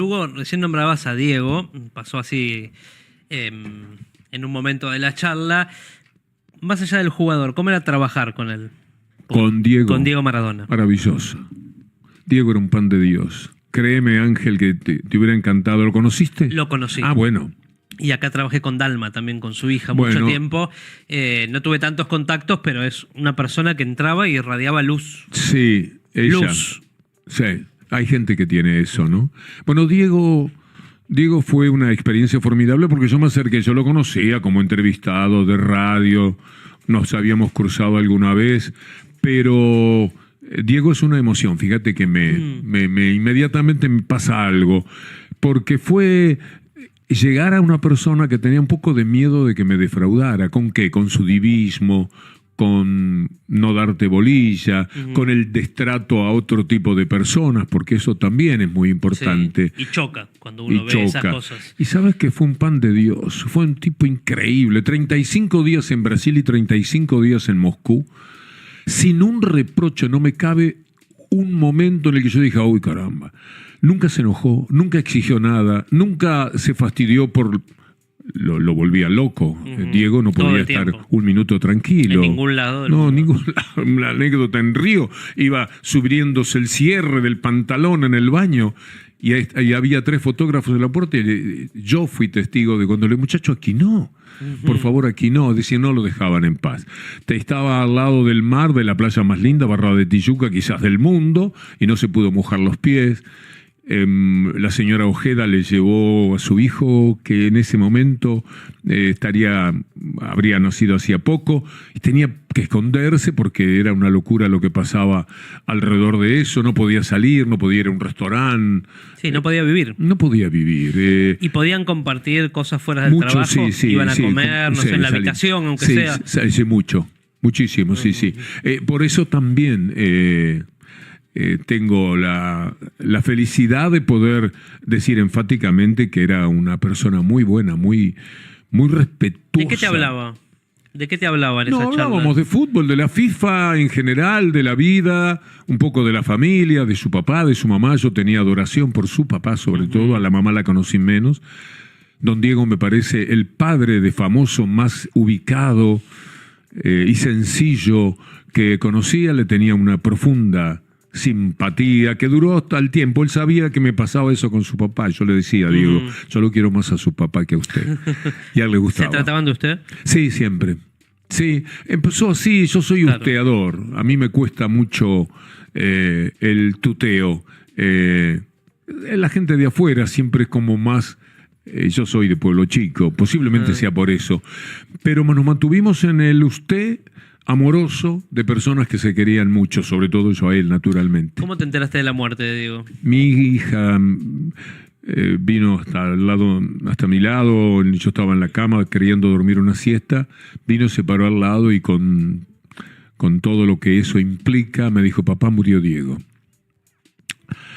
Hugo, recién nombrabas a Diego, pasó así en un momento de la charla. Más allá del jugador, ¿cómo era trabajar con él? Con Diego. Con Diego Maradona. Maravilloso. Diego era un pan de Dios. Créeme, Ángel, que te hubiera encantado. ¿Lo conociste? Lo conocí. Ah, bueno. Y acá trabajé con Dalma también, con su hija, Bueno. mucho tiempo. No tuve tantos contactos, pero es una persona que entraba y irradiaba luz. Sí, ella. Luz. Sí, hay gente que tiene eso, ¿no? Bueno, Diego fue una experiencia formidable porque yo me acerqué, yo lo conocía como entrevistado de radio, nos habíamos cruzado alguna vez, pero Diego es una emoción, fíjate que me inmediatamente me pasa algo, porque fue llegar a una persona que tenía un poco de miedo de que me defraudara. ¿Con qué? Con su divismo, con no darte bolilla, con el destrato a otro tipo de personas, porque eso también es muy importante. Sí. Y choca cuando uno ve esas cosas. Y sabes que fue un pan de Dios, fue un tipo increíble. 35 días en Brasil y 35 días en Moscú, sin un reproche. No me cabe un momento en el que yo dije, uy, caramba. Nunca se enojó, nunca exigió nada, nunca se fastidió por... Lo volvía loco. Diego no podía estar un minuto tranquilo. En ningún lado. No, ningún lado. La anécdota en Río, iba subiéndose el cierre del pantalón en el baño y había 3 fotógrafos en la puerta y yo fui testigo de cuando le muchacho, aquí no. Por favor, aquí no. Decían, no lo dejaban en paz. Estaba al lado del mar, de la playa más linda, Barra de Tijuca, quizás del mundo, y no se pudo mojar los pies. La señora Ojeda le llevó a su hijo, que en ese momento habría nacido hacía poco, y tenía que esconderse porque era una locura lo que pasaba alrededor de eso. No podía salir, no podía ir a un restaurante. Sí, no podía vivir. No podía vivir. ¿Y podían compartir cosas fuera del trabajo? Sí, iban a comer, no sé, en la habitación, aunque sea. Sí, muchísimo, sí. Por eso también... tengo la felicidad de poder decir enfáticamente que era una persona muy buena, muy respetuosa. ¿De qué te hablaba? ¿De qué te hablaba en esa charla? Hablábamos de fútbol, de la FIFA en general, de la vida, un poco de la familia, de su papá, de su mamá. Yo tenía adoración por su papá, sobre todo. A la mamá la conocí menos. Don Diego me parece el padre de famoso más ubicado y sencillo que conocía. Le tenía una profunda simpatía que duró hasta el tiempo. Él sabía que me pasaba eso con su papá. Yo le decía, Diego, yo lo quiero más a su papá que a usted. Y a él le gustaba. ¿Se trataban de usted? Sí, siempre. Sí, empezó así. Yo soy usteador. A mí me cuesta mucho el tuteo. La gente de afuera siempre es como más... yo soy de pueblo chico, posiblemente sea por eso. Pero nos mantuvimos en el usted... amoroso, de personas que se querían mucho, sobre todo yo a él, naturalmente. ¿Cómo te enteraste de la muerte de Diego? Mi hija vino hasta mi lado, yo estaba en la cama queriendo dormir una siesta, vino, se paró al lado y con todo lo que eso implica, me dijo, papá, murió Diego.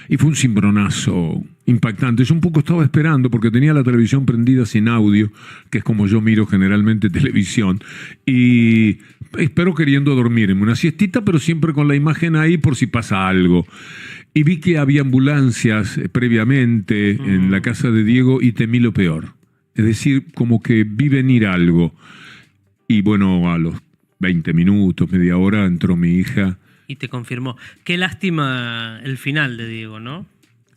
Y fue un cimbronazo impactante. Yo un poco estaba esperando porque tenía la televisión prendida sin audio, que es como yo miro generalmente televisión, y espero queriendo dormirme una siestita, pero siempre con la imagen ahí por si pasa algo. Y vi que había ambulancias previamente en la casa de Diego y temí lo peor. Es decir, como que vi venir algo. Y bueno, a los 20 minutos, media hora, entró mi hija. Y te confirmó. Qué lástima el final de Diego, ¿no?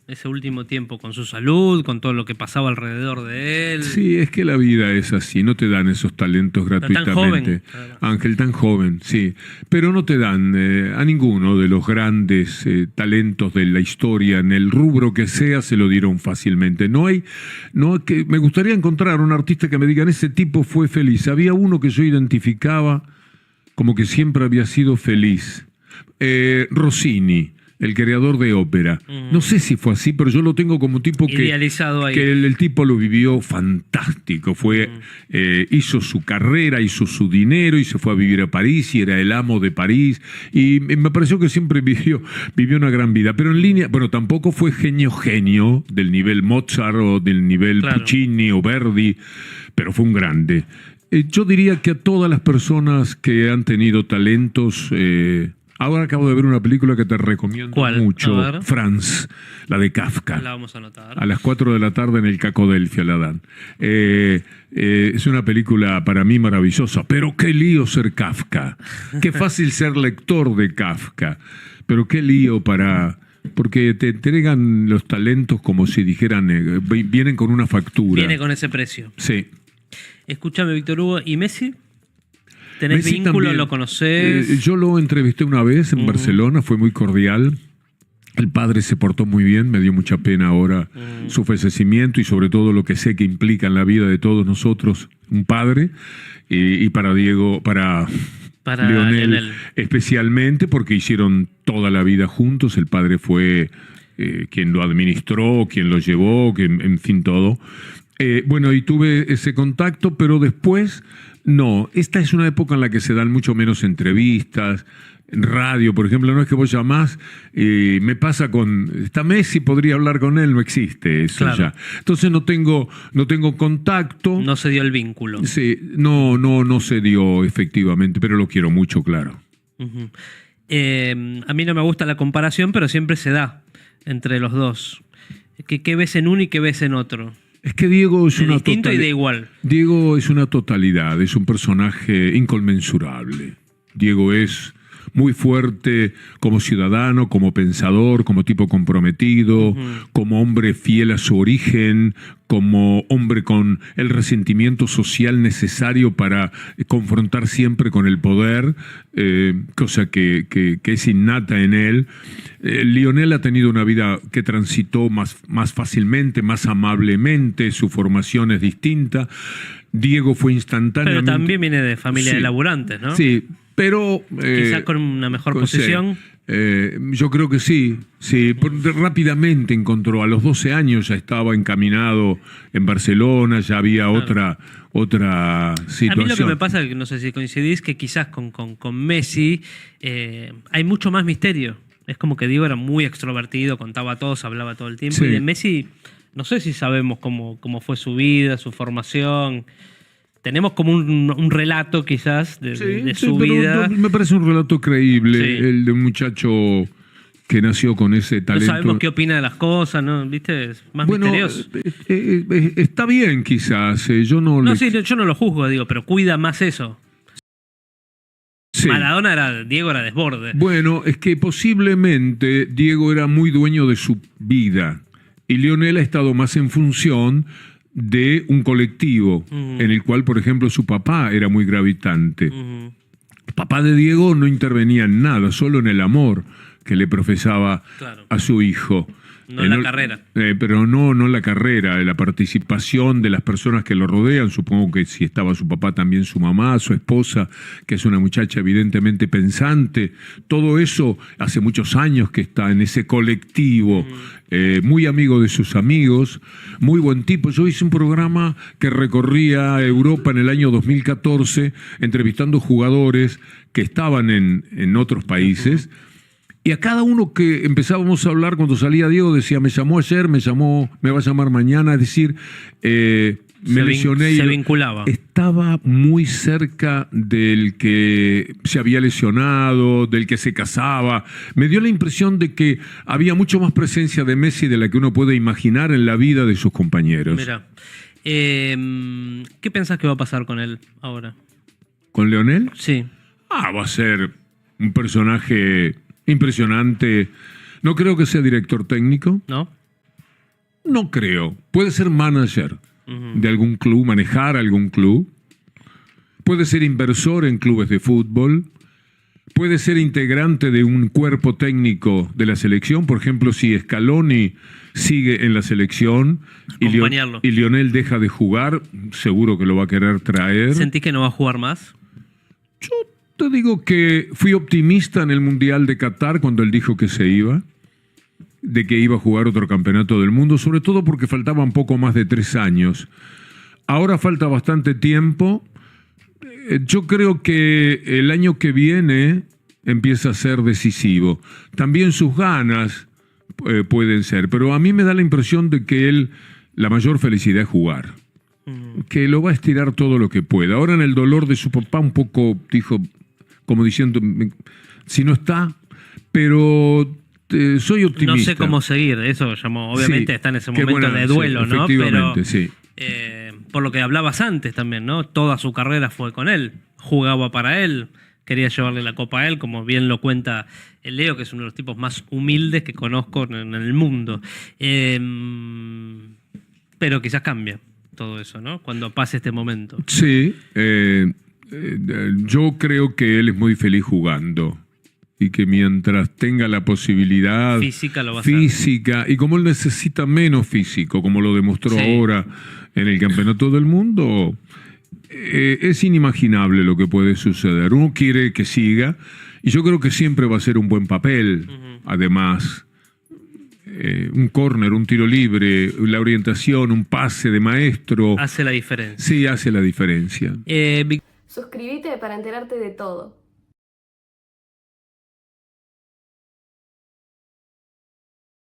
Ese último tiempo con su salud, con todo lo que pasaba alrededor de él. Sí, es que la vida es así, no te dan esos talentos gratuitamente. Tan joven. Ángel, tan joven, sí. Pero no te dan a ninguno de los grandes talentos de la historia, en el rubro que sea, se lo dieron fácilmente. Me gustaría encontrar un artista que me digan, ese tipo fue feliz. Había uno que yo identificaba como que siempre había sido feliz. Rossini, el creador de ópera. No sé si fue así, pero yo lo tengo como tipo idealizado ahí. Que el tipo lo vivió fantástico. Hizo su carrera, hizo su dinero y se fue a vivir a París y era el amo de París. Y me pareció que siempre vivió una gran vida. Pero en línea, bueno, tampoco fue genio del nivel Mozart o del nivel Puccini o Verdi, pero fue un grande. Yo diría que a todas las personas que han tenido talentos Ahora acabo de ver una película que te recomiendo ¿Cuál? mucho, A ver. Franz, la de Kafka. La vamos a anotar. A las 4 de la tarde en el Cacodelfia la dan. Es una película para mí maravillosa, pero qué lío ser Kafka. Qué fácil ser lector de Kafka, pero qué lío porque te entregan los talentos como si dijeran, vienen con una factura. Viene con ese precio. Sí. Escúchame, Víctor Hugo, ¿y Messi? ¿Tenés Messi vínculo? también. ¿Lo conocés? Yo lo entrevisté una vez en Barcelona, fue muy cordial. El padre se portó muy bien, me dio mucha pena ahora su fallecimiento y sobre todo lo que sé que implica en la vida de todos nosotros un padre. Y para Diego, para Lionel especialmente, porque hicieron toda la vida juntos. El padre fue quien lo administró, quien lo llevó, en fin, todo. Bueno, y tuve ese contacto, pero después, no. Esta es una época en la que se dan mucho menos entrevistas. En radio, por ejemplo, no es que vos llamás, me pasa está Messi, podría hablar con él, no existe eso ya. Entonces no tengo contacto. No se dio el vínculo. Sí, no se dio efectivamente, pero lo quiero mucho, claro. Uh-huh. A mí no me gusta la comparación, pero siempre se da entre los dos. ¿Qué ves en uno y qué ves en otro? Es que Diego es una distinto y de igual. Diego es una totalidad, es un personaje inconmensurable. Diego es muy fuerte como ciudadano, como pensador, como tipo comprometido, como hombre fiel a su origen, como hombre con el resentimiento social necesario para confrontar siempre con el poder, cosa que es innata en él. Lionel ha tenido una vida que transitó más fácilmente, más amablemente, su formación es distinta. Diego fue instantáneamente... Pero también viene de familia de laburantes, ¿no? Sí, pero... quizás con una mejor posición. Yo creo que sí. Rápidamente encontró, a los 12 años ya estaba encaminado en Barcelona, ya había otra situación. A mí lo que me pasa, que no sé si coincidís, que quizás con Messi hay mucho más misterio. Es como que Diego era muy extrovertido, contaba a todos, hablaba todo el tiempo. Sí. Y de Messi, no sé si sabemos cómo fue su vida, su formación. Tenemos como un relato quizás de su vida. Me parece un relato creíble, el de un muchacho que nació con ese talento. No sabemos qué opina de las cosas, ¿no? ¿Viste? Es más misterioso. Está bien quizás. Yo no lo juzgo, digo, pero cuida más eso. Sí. Diego era desborde. Bueno, es que posiblemente Diego era muy dueño de su vida y Lionel ha estado más en función de un colectivo en el cual, por ejemplo, su papá era muy gravitante. El papá de Diego no intervenía en nada, solo en el amor que le profesaba a su hijo. No en la carrera. Pero no en la carrera, la participación de las personas que lo rodean. Supongo que si estaba su papá, también su mamá, su esposa, que es una muchacha evidentemente pensante. Todo eso hace muchos años que está en ese colectivo. Muy amigo de sus amigos, muy buen tipo. Yo hice un programa que recorría Europa en el año 2014, entrevistando jugadores que estaban en otros países. Y a cada uno que empezábamos a hablar, cuando salía Diego, decía, me llamó ayer, me va a llamar mañana. Es decir, me lesioné. Se vinculaba. Estaba muy cerca del que se había lesionado, del que se casaba. Me dio la impresión de que había mucho más presencia de Messi de la que uno puede imaginar en la vida de sus compañeros. Mira, ¿qué pensás que va a pasar con él ahora? ¿Con Lionel? Sí. Va a ser un personaje impresionante. No creo que sea director técnico. ¿No? No creo. Puede ser manager de algún club, manejar algún club. Puede ser inversor en clubes de fútbol. Puede ser integrante de un cuerpo técnico de la selección. Por ejemplo, si Scaloni sigue en la selección y Lionel deja de jugar, seguro que lo va a querer traer. ¿Sentís que no va a jugar más? Yo te digo que fui optimista en el Mundial de Qatar cuando él dijo que se iba, de que iba a jugar otro campeonato del mundo, sobre todo porque faltaban poco más de 3 años. Ahora falta bastante tiempo. Yo creo que el año que viene empieza a ser decisivo. También sus ganas pueden ser, pero a mí me da la impresión de que la mayor felicidad es jugar. Que lo va a estirar todo lo que pueda. Ahora en el dolor de su papá un poco dijo, como diciendo, si no está, pero soy optimista. No sé cómo seguir, eso obviamente Sí, está en ese qué momento buena, de duelo, sí, ¿no? Pero efectivamente, sí. por lo que hablabas antes también, ¿no? Toda su carrera fue con él, jugaba para él, quería llevarle la copa a él, como bien lo cuenta el Leo, que es uno de los tipos más humildes que conozco en el mundo. Pero quizás cambia todo eso, ¿no? Cuando pase este momento. Sí, yo creo que él es muy feliz jugando y que mientras tenga la posibilidad Física lo va a física, y como él necesita menos físico, como lo demostró Sí. ahora en el Campeonato del Mundo, es inimaginable lo que puede suceder. Uno quiere que siga y yo creo que siempre va a ser un buen papel. Además, un córner, un tiro libre, la orientación, un pase de maestro. Hace la diferencia. Sí, hace la diferencia. Suscríbete para enterarte de todo.